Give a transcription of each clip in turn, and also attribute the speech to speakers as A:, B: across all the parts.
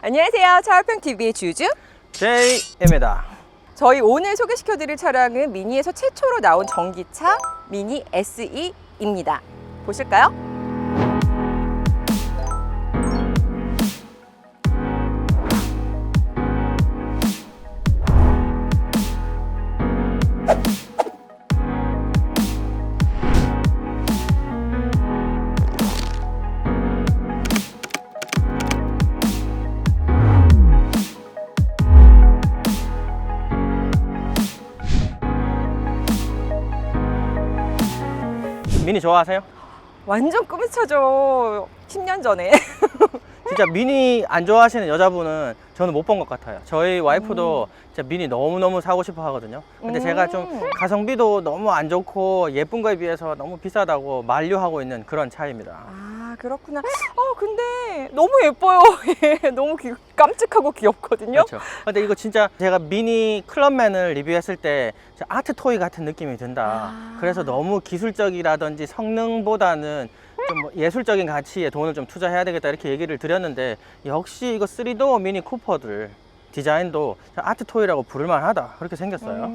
A: 안녕하세요. 차활평TV의 주주
B: 제이입니다.
A: 저희 오늘 소개시켜드릴 차량은 미니에서 최초로 나온 전기차 미니 SE입니다. 보실까요?
B: 미니 좋아하세요?
A: 완전 꿈의 차죠. 10년 전에.
B: 진짜 미니 안 좋아하시는 여자분은 저는 못 본 것 같아요. 저희 와이프도 진짜 미니 너무너무 사고 싶어 하거든요. 근데 제가 좀 가성비도 너무 안 좋고 예쁜 거에 비해서 너무 비싸다고 만류하고 있는 그런 차입니다.
A: 아, 그렇구나. 근데 너무 예뻐요. 너무 깜찍하고 귀엽거든요.
B: 그렇죠. 근데 이거 진짜 제가 미니 클럽맨을 리뷰했을 때 진짜 아트 토이 같은 느낌이 든다. 그래서 너무 기술적이라든지 성능보다는 좀 뭐 예술적인 가치에 돈을 좀 투자해야 되겠다 이렇게 얘기를 드렸는데, 역시 이거 3도어 미니 쿠퍼들 디자인도 아트 토이라고 부를만 하다 그렇게 생겼어요.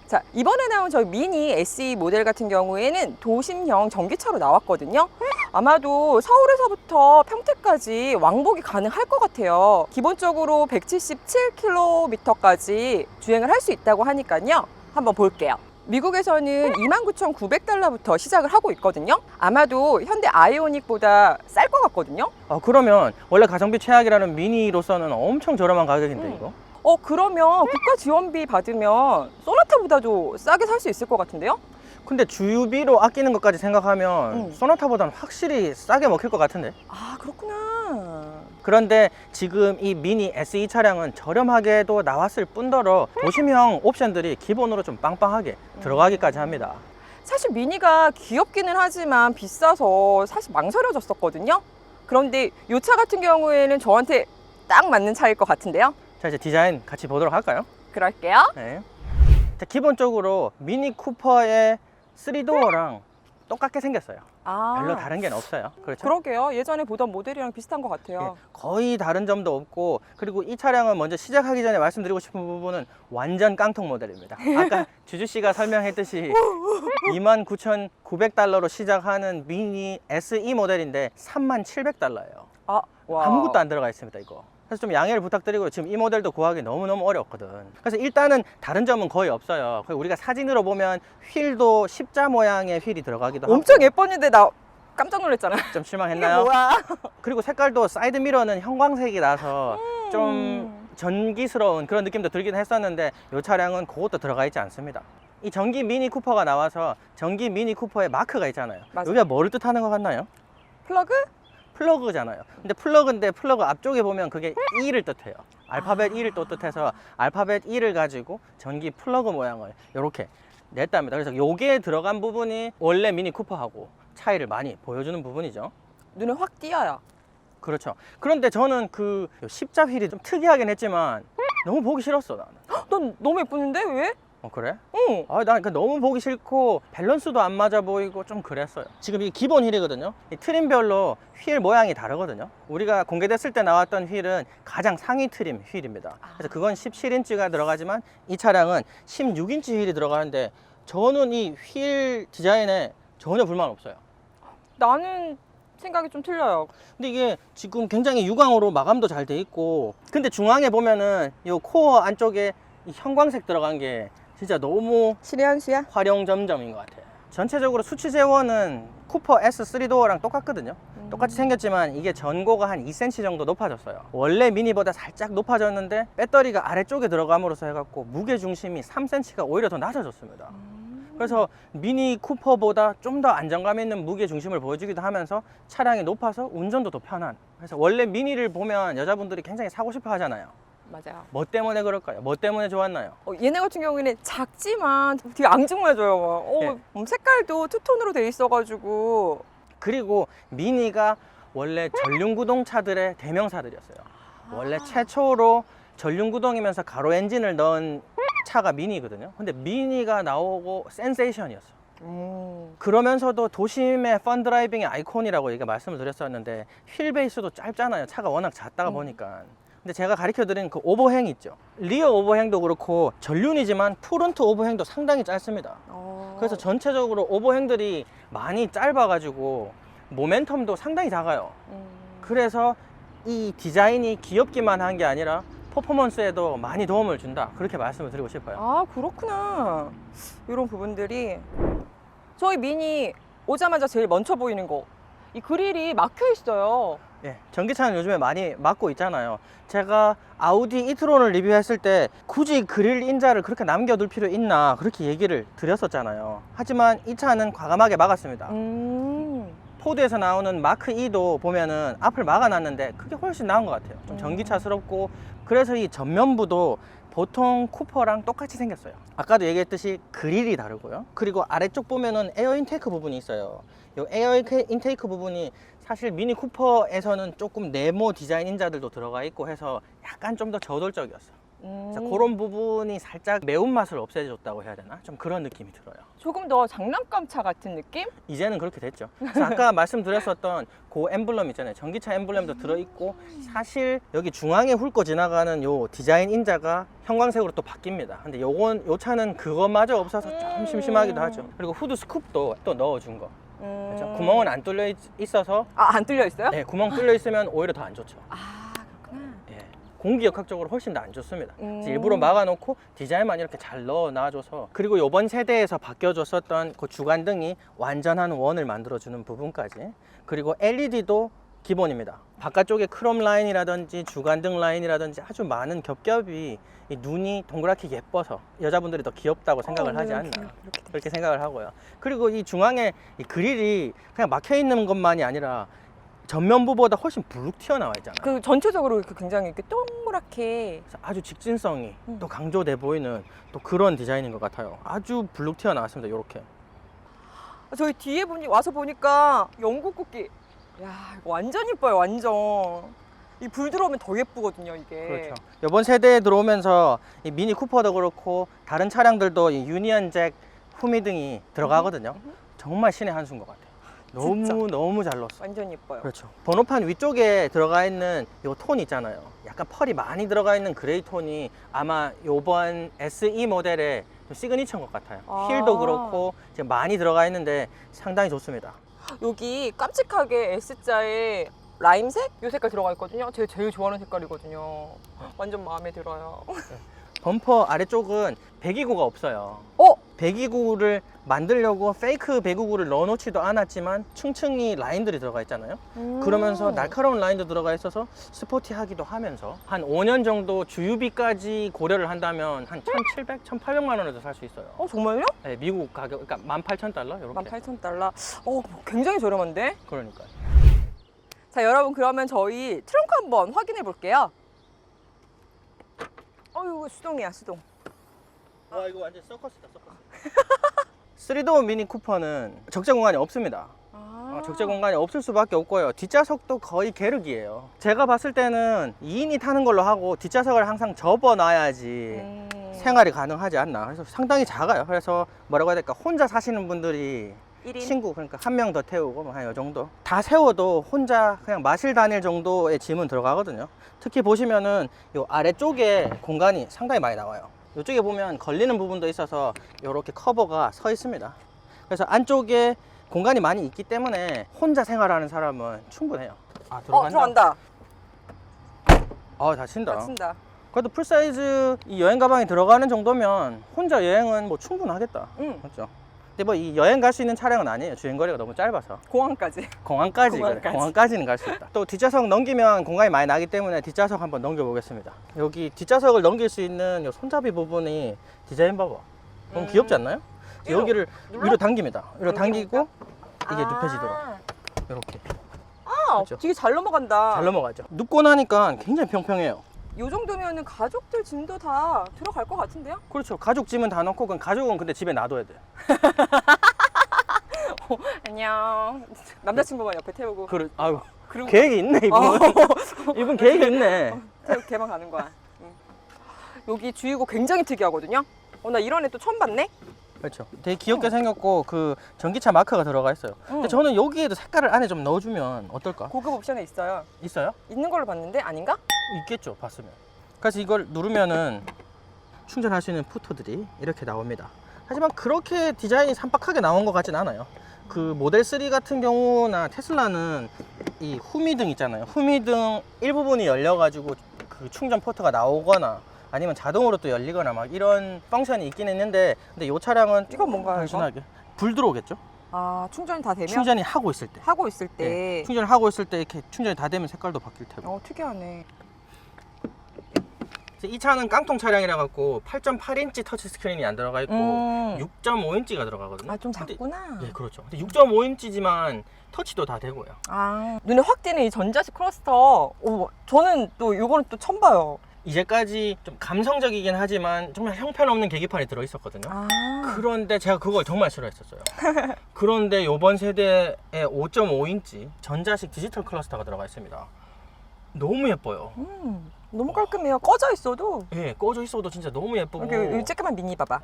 A: 자, 이번에 나온 저희 미니 SE 모델 같은 경우에는 도심형 전기차로 나왔거든요. 아마도 서울에서부터 평택까지 왕복이 가능할 것 같아요. 기본적으로 177km까지 주행을 할 수 있다고 하니까요. 한번 볼게요. 미국에서는 29,900달러부터 시작을 하고 있거든요. 아마도 현대 아이오닉보다 쌀 것 같거든요.
B: 그러면 원래 가성비 최악이라는 미니로서는 엄청 저렴한 가격인데 이거?
A: 그러면 국가 지원비 받으면 소나타보다도 싸게 살 수 있을 것 같은데요?
B: 근데 주유비로 아끼는 것까지 생각하면 소나타보다는 확실히 싸게 먹힐 것 같은데.
A: 아, 그렇구나.
B: 그런데 지금 이 미니 SE 차량은 저렴하게도 나왔을 뿐더러 도심형 옵션들이 기본으로 좀 빵빵하게 들어가기까지 합니다.
A: 사실 미니가 귀엽기는 하지만 비싸서 사실 망설여졌었거든요. 그런데 이 차 같은 경우에는 저한테 딱 맞는 차일 것 같은데요.
B: 자, 이제 디자인 같이 보도록 할까요?
A: 그럴게요.
B: 네. 자, 기본적으로 미니 쿠퍼의 3도어랑 똑같게 생겼어요. 별로 다른 게 없어요. 그렇죠?
A: 그러게요. 예전에 보던 모델이랑 비슷한 것 같아요.
B: 거의 다른 점도 없고, 그리고 이 차량은 먼저 시작하기 전에 말씀드리고 싶은 부분은 완전 깡통 모델입니다. 아까 주주씨가 설명했듯이 29,900달러로 시작하는 미니 SE 모델인데 3700달러예요. 아무것도 안 들어가 있습니다, 이거. 그래서 좀 양해를 부탁드리고, 지금 이 모델도 구하기 너무너무 어렵거든. 그래서 일단은 다른 점은 거의 없어요. 우리가 사진으로 보면 휠도 십자 모양의 휠이 들어가기도 하고.
A: 엄청 예뻤는데 나 깜짝 놀랐잖아.
B: 좀
A: 이게
B: 실망했나요?
A: 뭐야?
B: 그리고 색깔도 사이드 미러는 형광색이 나서 좀 전기스러운 그런 느낌도 들긴 했었는데, 이 차량은 그것도 들어가 있지 않습니다. 이 전기 미니 쿠퍼가 나와서 전기 미니 쿠퍼에 마크가 있잖아요.
A: 맞아요.
B: 여기가 뭐를 뜻하는 것 같나요?
A: 플러그?
B: 플러그잖아요. 근데 플러그인데 플러그 앞쪽에 보면 그게 E를 뜻해요. 알파벳 E를 또 뜻해서 알파벳 E를 가지고 전기 플러그 모양을 이렇게 냈답니다. 그래서 요게 들어간 부분이 원래 미니 쿠퍼하고 차이를 많이 보여주는 부분이죠.
A: 눈에 확 띄어요.
B: 그렇죠. 그런데 저는 그 십자 휠이 좀 특이하긴 했지만 너무 보기 싫었어, 나는.
A: 넌 너무 예쁘는데 왜?
B: 그래?
A: 응.
B: 난 너무 보기 싫고 밸런스도 안 맞아 보이고 좀 그랬어요. 지금 이 기본 휠이거든요. 이 트림별로 휠 모양이 다르거든요. 우리가 공개됐을 때 나왔던 휠은 가장 상위 트림 휠입니다. 그래서 그건 17인치가 들어가지만 이 차량은 16인치 휠이 들어가는데, 저는 이 휠 디자인에 전혀 불만 없어요.
A: 나는 생각이 좀 틀려요.
B: 근데 이게 지금 굉장히 유광으로 마감도 잘 돼 있고, 근데 중앙에 보면은 이 코어 안쪽에 이 형광색 들어간 게 진짜 너무
A: 실현수야?
B: 활용점점인 것 같아요. 전체적으로 수치 재원은 쿠퍼 S 3도어랑 똑같거든요. 똑같이 생겼지만 이게 전고가 한 2cm 정도 높아졌어요. 원래 미니보다 살짝 높아졌는데 배터리가 아래쪽에 들어감으로써 해갖고 무게 중심이 3cm가 오히려 더 낮아졌습니다. 그래서 미니 쿠퍼보다 좀 더 안정감 있는 무게 중심을 보여주기도 하면서 차량이 높아서 운전도 더 편한. 그래서 원래 미니를 보면 여자분들이 굉장히 사고 싶어 하잖아요.
A: 맞아요.
B: 뭐 때문에 그럴까요? 뭐 때문에 좋았나요?
A: 얘네 같은 경우에는 작지만 되게 앙증맞아요. 색깔도 투톤으로 돼 있어가지고.
B: 그리고 미니가 원래 전륜구동 차들의 대명사들이었어요. 원래 최초로 전륜구동이면서 가로 엔진을 넣은 차가 미니거든요. 근데 미니가 나오고 센세이션이었어. 그러면서도 도심의 펀드라이빙의 아이콘이라고 얘기 말씀을 드렸었는데 휠 베이스도 짧잖아요. 차가 워낙 작다가 보니까. 근데 제가 가르쳐 드린 그 오버행 있죠. 리어 오버행도 그렇고 전륜이지만 프론트 오버행도 상당히 짧습니다. 그래서 전체적으로 오버행들이 많이 짧아가지고 모멘텀도 상당히 작아요. 그래서 이 디자인이 귀엽기만 한 게 아니라 퍼포먼스에도 많이 도움을 준다. 그렇게 말씀을 드리고 싶어요.
A: 아, 그렇구나. 이런 부분들이. 저희 미니 오자마자 제일 먼저 보이는 거. 이 그릴이 막혀 있어요.
B: 예, 전기차는 요즘에 많이 막고 있잖아요. 제가 아우디 이트론을 리뷰했을 때 굳이 그릴 인자를 그렇게 남겨둘 필요 있나 그렇게 얘기를 드렸었잖아요. 하지만 이 차는 과감하게 막았습니다. 포드에서 나오는 마크 2도 보면은 앞을 막아놨는데 그게 훨씬 나은 것 같아요. 좀 전기차스럽고. 그래서 이 전면부도 보통 쿠퍼랑 똑같이 생겼어요. 아까도 얘기했듯이 그릴이 다르고요. 그리고 아래쪽 보면은 에어 인테이크 부분이 있어요. 이 에어 인테이크 부분이 사실 미니 쿠퍼에서는 조금 네모 디자인 인자들도 들어가 있고 해서 약간 좀 더 저돌적이었어. 그런 부분이 살짝 매운맛을 없애줬다고 해야 되나? 좀 그런 느낌이 들어요.
A: 조금 더 장난감 차 같은 느낌?
B: 이제는 그렇게 됐죠. 그래서 아까 말씀드렸었던 그 엠블럼 있잖아요. 전기차 엠블럼도 들어있고 사실 여기 중앙에 훑고 지나가는 요 디자인 인자가 형광색으로 또 바뀝니다. 근데 요 차는 그것마저 없어서 좀 심심하기도 하죠. 그리고 후드 스쿱도 또 넣어준 거. 그렇죠? 구멍은 안 뚫려 있어서
A: 안 뚫려 있어요?
B: 네, 구멍 뚫려 있으면 오히려 더 안 좋죠.
A: 아, 그렇구나.
B: 예, 공기역학적으로 훨씬 더 안 좋습니다. 그래서 일부러 막아놓고 디자인만 이렇게 잘 넣어놔줘서 그리고 이번 세대에서 바뀌어줬었던 그 주간등이 완전한 원을 만들어주는 부분까지 그리고 LED도 기본입니다. 바깥쪽에 크롬 라인이라든지 주간등 라인이라든지 아주 많은 겹겹이 이 눈이 동그랗게 예뻐서 여자분들이 더 귀엽다고 생각을 하지 않나 그렇게 생각을 하고요. 그리고 이 중앙에 이 그릴이 그냥 막혀 있는 것만이 아니라 전면부보다 훨씬 불룩 튀어나와 있잖아요.
A: 그 전체적으로 이렇게 굉장히 이렇게 동그랗게.
B: 그래서 아주 직진성이 또 강조돼 보이는 또 그런 디자인인 것 같아요. 아주 불룩 튀어나왔습니다. 이렇게.
A: 저희 뒤에 와서 보니까 영국 국기. 야, 이거 완전 예뻐요, 완전. 이 불 들어오면 더 예쁘거든요, 이게.
B: 그렇죠. 이번 세대에 들어오면서 이 미니 쿠퍼도 그렇고 다른 차량들도 이 유니언 잭 후미등이 들어가거든요. 정말 신의 한 수인 것 같아요. 너무 잘 넣었어.
A: 완전 예뻐요.
B: 그렇죠. 번호판 위쪽에 들어가 있는 이 톤 있잖아요. 약간 펄이 많이 들어가 있는 그레이 톤이 아마 이번 SE 모델의 시그니처인 것 같아요. 휠도 그렇고 지금 많이 들어가 있는데 상당히 좋습니다.
A: 여기 깜찍하게 S자에 라임색? 이 색깔 들어가 있거든요. 제가 제일 좋아하는 색깔이거든요. 완전 마음에 들어요.
B: 범퍼 아래쪽은 배기구가 없어요. 배기구를 만들려고 페이크 배기구를 넣어놓지도 않았지만 층층이 라인들이 들어가 있잖아요. 그러면서 날카로운 라인도 들어가 있어서 스포티하기도 하면서 한 5년 정도 주유비까지 고려를 한다면 한 1,700, 1,800만 원에도 살 수 있어요.
A: 정말요?
B: 네, 미국 가격, 그러니까 18,000달러? 이렇게.
A: 18,000달러. 굉장히 저렴한데?
B: 그러니까요.
A: 자, 여러분, 그러면 저희 트렁크 한번 확인해 볼게요. 이거 수동이야, 수동.
B: 와, 이거 완전 서커스다, 서커스. 3도어 미니 쿠퍼는 적재 공간이 없습니다. 적재 공간이 없을 수밖에 없고요. 뒷좌석도 거의 계륵이에요. 제가 봤을 때는 2인이 타는 걸로 하고 뒷좌석을 항상 접어놔야지 생활이 가능하지 않나. 그래서 상당히 작아요. 그래서 뭐라고 해야 될까, 혼자 사시는 분들이
A: 1인?
B: 친구, 그러니까 한 명 더 태우고 뭐 한 이 정도 다 세워도 혼자 그냥 마실 다닐 정도의 짐은 들어가거든요. 특히 보시면은 요 아래쪽에 공간이 상당히 많이 나와요. 이쪽에 보면 걸리는 부분도 있어서 이렇게 커버가 서 있습니다. 그래서 안쪽에 공간이 많이 있기 때문에 혼자 생활하는 사람은 충분해요.
A: 들어간다.
B: 잘 친다.
A: 잘 친다.
B: 그래도 풀사이즈 이 여행 가방이 들어가는 정도면 혼자 여행은 뭐 충분하겠다. 그렇죠. 근데 뭐 이 여행 갈 수 있는 차량은 아니에요. 주행거리가 너무 짧아서.
A: 공항까지.
B: 공항까지. 그래. 공항까지는 갈 수 있다. 또 뒷좌석 넘기면 공간이 많이 나기 때문에 뒷좌석 한번 넘겨보겠습니다. 여기 뒷좌석을 넘길 수 있는 요 손잡이 부분이 디자인 봐봐. 너무 귀엽지 않나요? 여기를 위로 당깁니다. 위로 당기고 이게 눕혀지도록. 이렇게. 그렇죠?
A: 되게 잘 넘어간다.
B: 잘 넘어가죠. 눕고 나니까 굉장히 평평해요.
A: 이 정도면은 가족들 짐도 다 들어갈 것 같은데요?
B: 그렇죠. 가족 짐은 다 넣고, 그럼 가족은 근데 집에 놔둬야 돼요.
A: 안녕. 남자친구만 옆에 태우고.
B: 아유,
A: 그리고
B: 계획이 있네, 이분. 이분 계획이 있네.
A: 태우고 걔만 가는 거야. 여기 주유구 굉장히 특이하거든요. 나 이런 애 또 처음 봤네?
B: 그렇죠. 되게 귀엽게 생겼고 그 전기차 마크가 들어가 있어요. 근데 저는 여기에도 색깔을 안에 좀 넣어주면 어떨까?
A: 고급 옵션에 있어요.
B: 있어요?
A: 있는 걸로 봤는데 아닌가?
B: 있겠죠, 봤으면. 그래서 이걸 누르면은 충전할 수 있는 포트들이 이렇게 나옵니다. 하지만 그렇게 디자인이 산박하게 나온 것 같진 않아요. 그 모델 3 같은 경우나 테슬라는 이 후미등 있잖아요. 후미등 일부분이 열려가지고 그 충전 포트가 나오거나 아니면 자동으로 또 열리거나 막 이런 펑션이 있긴 했는데, 근데 이 차량은
A: 이건 뭔가요,
B: 단순하게 불 들어오겠죠?
A: 아, 충전이 다 되면?
B: 충전이 하고 있을 때.
A: 하고 있을 때.
B: 네, 충전을 하고 있을 때 이렇게 충전이 다 되면 색깔도 바뀔 테고.
A: 특이하네.
B: 이 차는 깡통 차량이라 갖고 8.8인치 터치 스크린이 안 들어가 있고 6.5인치가 들어가거든요.
A: 아, 좀 작구나.
B: 예, 그렇죠. 근데 6.5인치지만 터치도 다 되고요.
A: 아, 눈에 확 띄는 이 전자식 클러스터. 오, 저는 또 이거는 또 처음 봐요.
B: 이제까지 좀 감성적이긴 하지만 정말 형편없는 계기판이 들어 있었거든요.
A: 아,
B: 그런데 제가 그걸 정말 싫어했었어요. 그런데 이번 세대에 5.5인치 전자식 디지털 클러스터가 들어가 있습니다. 너무 예뻐요.
A: 너무 깔끔해요. 꺼져 있어도.
B: 예, 꺼져 있어도 진짜 너무 예쁘고.
A: 여기 쬐끄만 미니 봐봐.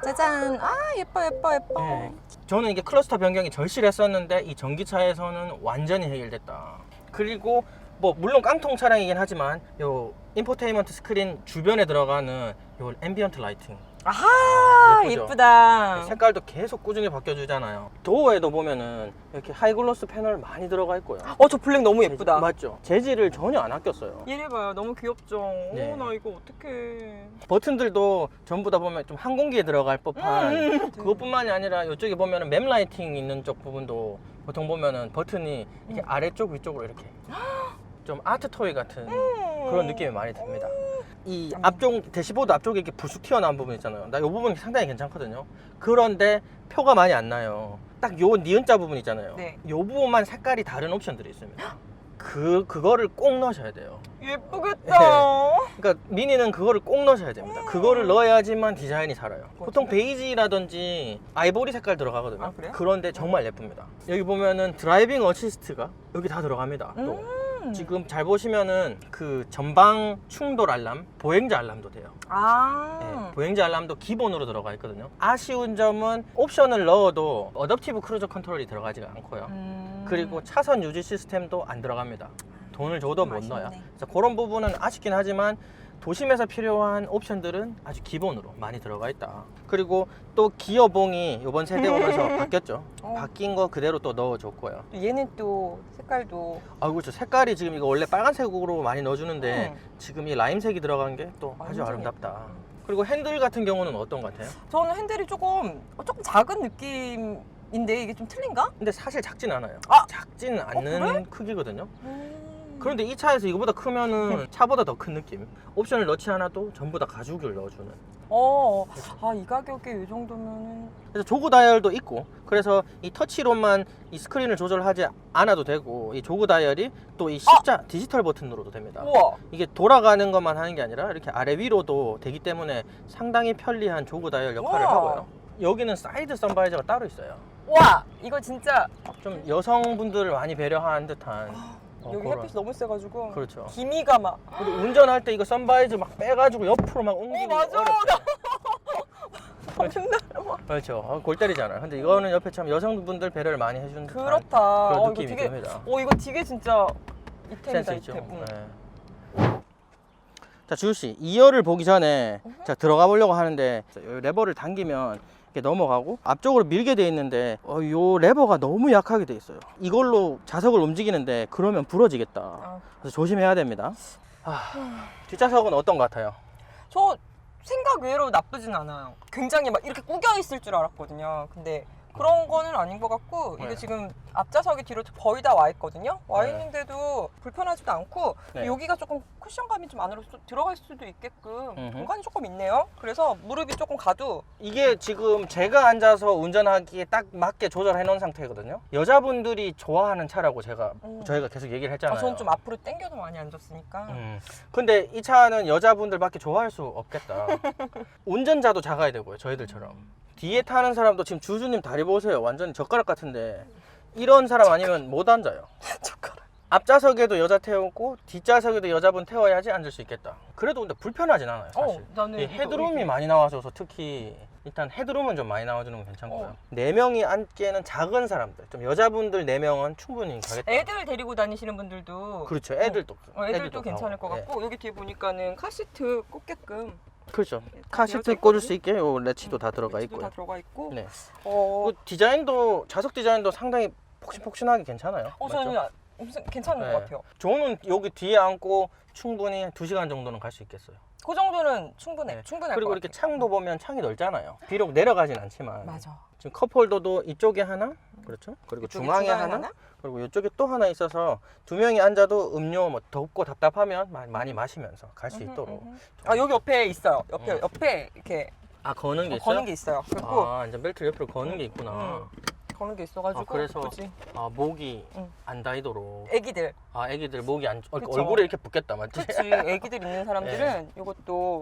A: 짜잔. 아, 예뻐, 예뻐, 예뻐.
B: 예, 저는 이게 클러스터 변경이 절실했었는데 이 전기차에서는 완전히 해결됐다. 그리고 뭐 물론 깡통 차량이긴 하지만 요 인포테인먼트 스크린 주변에 들어가는 요 앰비언트 라이팅,
A: 아하,
B: 예쁘죠?
A: 예쁘다.
B: 색깔도 계속 꾸준히 바뀌어주잖아요. 도어에도 보면은 이렇게 하이글로스 패널 많이 들어가 있고요.
A: 저 블랙 너무 예쁘다.
B: 맞죠? 재질을 전혀 안 아꼈어요.
A: 얘네 봐요. 너무 귀엽죠?
B: 네.
A: 나 이거 어떡해.
B: 버튼들도 전부 다 보면 좀 항공기에 들어갈 법한 그것뿐만이 아니라 이쪽에 보면은 맵 라이팅 있는 쪽 부분도 보통 보면은 버튼이 이렇게 아래쪽 위쪽으로 이렇게 좀 아트 토이 같은 그런 느낌이 많이 듭니다. 이 앞쪽 대시보드 앞쪽에 이렇게 부숙 튀어나온 부분 있잖아요. 나 이 부분이 상당히 괜찮거든요. 그런데 표가 많이 안 나요. 딱 요 니은자 부분 있잖아요.
A: 네.
B: 요 부분만 색깔이 다른 옵션들이 있습니다. 그거를 꼭 넣으셔야 돼요.
A: 예쁘겠다.
B: 그러니까 미니는 그거를 꼭 넣으셔야 됩니다. 그거를 넣어야지만 디자인이 살아요. 보통 베이지라든지 아이보리 색깔 들어가거든요.
A: 아, 그래요?
B: 그런데 정말 예쁩니다. 여기 보면은 드라이빙 어시스트가 여기 다 들어갑니다. 또 지금 잘 보시면은 그 전방 충돌 알람, 보행자 알람도 돼요.
A: 아.
B: 네, 보행자 알람도 기본으로 들어가 있거든요. 아쉬운 점은 옵션을 넣어도 어댑티브 크루저 컨트롤이 들어가지가 않고요. 그리고 차선 유지 시스템도 안 들어갑니다. 돈을 줘도 못
A: 아쉽네.
B: 넣어요. 그래서 그런 부분은 아쉽긴 하지만 도심에서 필요한 옵션들은 아주 기본으로 많이 들어가 있다. 그리고 또 기어봉이 이번 세대 오면서 바뀌었죠. 바뀐 거 그대로 또 넣어줬고요.
A: 얘는 또 색깔도.
B: 아, 그렇죠. 색깔이 지금 이거 원래 빨간색으로 많이 넣어주는데 지금 이 라임색이 들어간 게 또 아주
A: 완전
B: 아름답다. 그리고 핸들 같은 경우는 어떤 것 같아요?
A: 저는 핸들이 조금 작은 느낌인데 이게 좀 틀린가?
B: 근데 사실 작진 않아요.
A: 아!
B: 작진 않는
A: 그래?
B: 크기거든요. 그런데 이 차에서 이거보다 크면은 차보다 더 큰 느낌. 옵션을 넣지 않아도 전부 다 가죽을 넣어주는.
A: 이 가격에 이 정도면은.
B: 그래서 조그 다이얼도 있고, 그래서 이 터치로만 이 스크린을 조절하지 않아도 되고, 이 조그 다이얼이 또 이 십자 디지털 버튼으로도 됩니다.
A: 우와.
B: 이게 돌아가는 것만 하는 게 아니라 이렇게 아래 위로도 되기 때문에 상당히 편리한 조그 다이얼 역할을
A: 우와.
B: 하고요. 여기는 사이드 선바이저가 따로 있어요.
A: 와, 이거 진짜
B: 좀 여성분들을 많이 배려한 듯한.
A: 여기
B: 그런.
A: 햇빛이 너무 세가지고.
B: 그렇죠.
A: 기미가 막.
B: 근데 운전할 때 이거 선바이저 막 빼가지고 옆으로 막 옮기고
A: 맞아. 맨날 막.
B: 그렇죠. 골 때리잖아요. 근데 이거는 옆에 참 여성분들 배려를 많이 해준 듯한
A: 그렇다.
B: 그런
A: 이거
B: 느낌이
A: 되게.
B: 듭니다.
A: 이거 되게 진짜 이템이다,
B: 센스 있죠.
A: 이템.
B: 네. 자, 주우씨 2열을 보기 전에 자 들어가 보려고 하는데 이 레버를 당기면 이렇게 넘어가고 앞쪽으로 밀게 돼 있는데 요 레버가 너무 약하게 돼 있어요. 이걸로 자석을 움직이는데 그러면 부러지겠다. 그래서 조심해야 됩니다. 뒷좌석은 어떤 것 같아요?
A: 저 생각 외로 나쁘진 않아요. 굉장히 막 이렇게 구겨 있을 줄 알았거든요. 근데 그런 거는 아닌 것 같고 이게
B: 네.
A: 지금 앞좌석이 뒤로 거의 다 와 있거든요. 와
B: 네.
A: 있는데도 불편하지도 않고
B: 네.
A: 여기가 조금 쿠션감이 좀 안으로 들어갈 수도 있게끔
B: 음흠.
A: 공간이 조금 있네요. 그래서 무릎이 조금 가도
B: 이게 지금 제가 앉아서 운전하기에 딱 맞게 조절해 놓은 상태거든요. 여자분들이 좋아하는 차라고 저희가 계속 얘기를 했잖아요.
A: 저는 좀 앞으로 당겨도 많이 앉았으니까
B: 근데 이 차는 여자분들밖에 좋아할 수 없겠다. 운전자도 작아야 되고요, 저희들처럼. 뒤에 타는 사람도 지금 주주님 다리 보세요. 완전 젓가락 같은데 이런 사람 아니면 못 앉아요.
A: 젓가락.
B: 앞좌석에도 여자 태우고 뒷좌석에도 여자분 태워야지 앉을 수 있겠다. 그래도 근데 불편하진 않아요, 사실.
A: 나는
B: 이
A: 이거
B: 헤드룸이
A: 이게-
B: 많이 나와줘서 특히 일단 헤드룸은 좀 많이 나와주는 건 괜찮고요.
A: 어.
B: 4명이 앉기에는 작은 사람들, 좀 여자분들 4명은 충분히 가겠다.
A: 애들 데리고 다니시는 분들도
B: 그렇죠. 애들도.
A: 애들도 괜찮을 것
B: 가고.
A: 같고 여기 뒤에 보니까는 카시트 꽂게끔
B: 그렇죠.
A: 다
B: 카시트
A: 되어져
B: 꽂을
A: 있거든요.
B: 수 있게 요 래치도 다 들어가
A: 렌치도
B: 있고요.
A: 다 들어가 있고.
B: 네.
A: 어,
B: 그 디자인도 좌석 디자인도 상당히 폭신폭신하게 괜찮아요.
A: 저는
B: 맞죠?
A: 엄청 괜찮은
B: 네.
A: 것 같아요.
B: 저는 여기 뒤에 앉고 충분히 2시간 정도는 갈 수 있겠어요.
A: 그 정도는 충분해.
B: 네.
A: 충분할
B: 그리고
A: 것
B: 이렇게
A: 같아요.
B: 창도 보면 창이 넓잖아요. 비록 내려가진 않지만.
A: 맞아.
B: 지금 컵홀더도 이쪽에 하나, 그렇죠? 그리고
A: 이쪽에
B: 중앙에 하나, 그리고 이쪽에 또 하나 있어서 2명이 앉아도 음료 뭐 덥고 답답하면 많이 마시면서 갈 수 있도록.
A: 아 여기 옆에 있어요. 옆에
B: 음.
A: 옆에 이렇게
B: 아, 거는 게 있어요?
A: 거는 게 있어요. 그리고
B: 아, 이제 벨트 옆으로 거는 게 있구나.
A: 거는 게 있어가지고.
B: 아, 그래서
A: 그치?
B: 아, 목이
A: 응.
B: 안 다이도록.
A: 애기들.
B: 아, 애기들 목이 안
A: 그쵸.
B: 얼굴에 이렇게 붙겠다, 맞지?
A: 그렇지. 애기들 있는 사람들은 이것도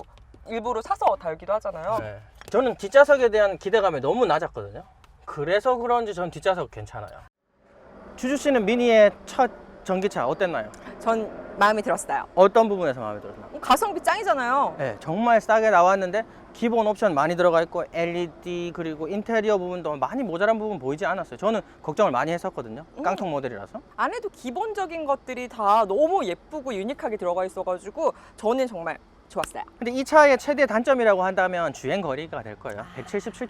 A: 일부러 사서 달기도 하잖아요.
B: 네. 저는 뒷좌석에 대한 기대감이 너무 낮았거든요. 그래서 그런지 전 뒷좌석 괜찮아요. 주주 씨는 미니의 첫 전기차 어땠나요?
A: 전 마음에 들었어요.
B: 어떤 부분에서 마음에 들었나요?
A: 가성비 짱이잖아요.
B: 네, 정말 싸게 나왔는데 기본 옵션 많이 들어가 있고 LED 그리고 인테리어 부분도 많이 모자란 부분 보이지 않았어요. 저는 걱정을 많이 했었거든요. 깡통 모델이라서.
A: 안에도 기본적인 것들이 다 너무 예쁘고 유니크하게 들어가 있어가지고 저는 정말 좋았어요.
B: 근데 이 차의 최대 단점이라고 한다면 주행 거리가 될 거예요.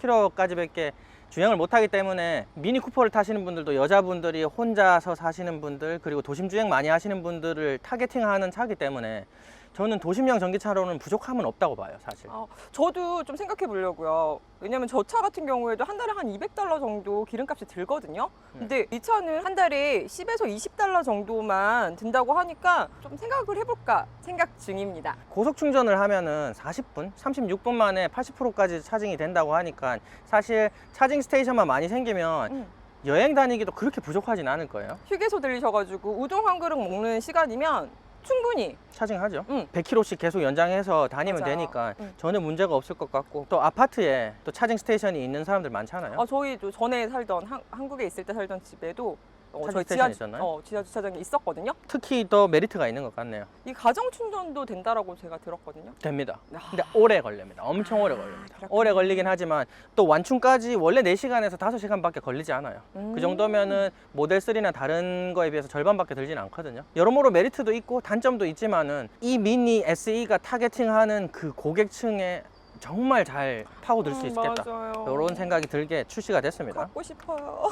B: 177km까지밖에 주행을 못하기 때문에 미니 쿠퍼를 타시는 분들도 여자분들이 혼자서 사시는 분들 그리고 도심 주행 많이 하시는 분들을 타겟팅하는 차기 때문에 저는 도심형 전기차로는 부족함은 없다고 봐요, 사실.
A: 저도 좀 생각해 보려고요. 왜냐면 저 차 같은 경우에도 한 달에 한 $200 정도 기름값이 들거든요. 근데 이 차는 한 달에 10에서 $20 정도만 든다고 하니까 좀 생각을 해볼까 생각 중입니다.
B: 고속 충전을 하면은 40분, 36분 만에 80%까지 차징이 된다고 하니까 사실 차징 스테이션만 많이 생기면 여행 다니기도 그렇게 부족하진 않을 거예요.
A: 휴게소 들리셔가지고 우동 한 그릇 먹는 시간이면 충분히
B: 차징하죠.
A: 응.
B: 100km씩 계속 연장해서 다니면
A: 맞아요.
B: 되니까
A: 응.
B: 전혀 문제가 없을 것 같고 또 아파트에 또 차징 스테이션이 있는 사람들 많잖아요.
A: 저희도 전에 살던 한국에 있을 때 살던 집에도
B: 차징
A: 저희
B: 스테이션이 있었나요?
A: 지하 주차장이 있었거든요.
B: 특히 더 메리트가 있는 것 같네요.
A: 이 가정 충전도 된다라고 제가 들었거든요.
B: 됩니다.
A: 아.
B: 근데 오래 걸립니다. 엄청 오래 걸립니다.
A: 그렇구나.
B: 오래 걸리긴 하지만 또 완충까지 원래 4시간에서 5시간밖에 걸리지 않아요. 그 정도면은 모델 3나 다른 거에 비해서 절반밖에 들지는 않거든요. 여러모로 메리트도 있고 단점도 있지만은 이 미니 SE가 타겟팅하는 그 고객층에 정말 잘 파고들 수 있겠다.
A: 맞아요.
B: 이런 생각이 들게 출시가 됐습니다.
A: 갖고 싶어요.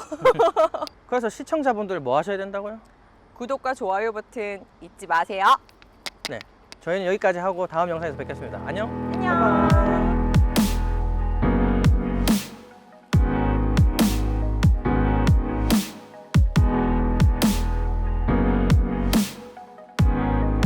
B: 그래서 시청자분들 뭐 하셔야 된다고요?
A: 구독과 좋아요 버튼 잊지 마세요.
B: 네, 저희는 여기까지 하고 다음 영상에서 뵙겠습니다. 안녕.
A: 안녕.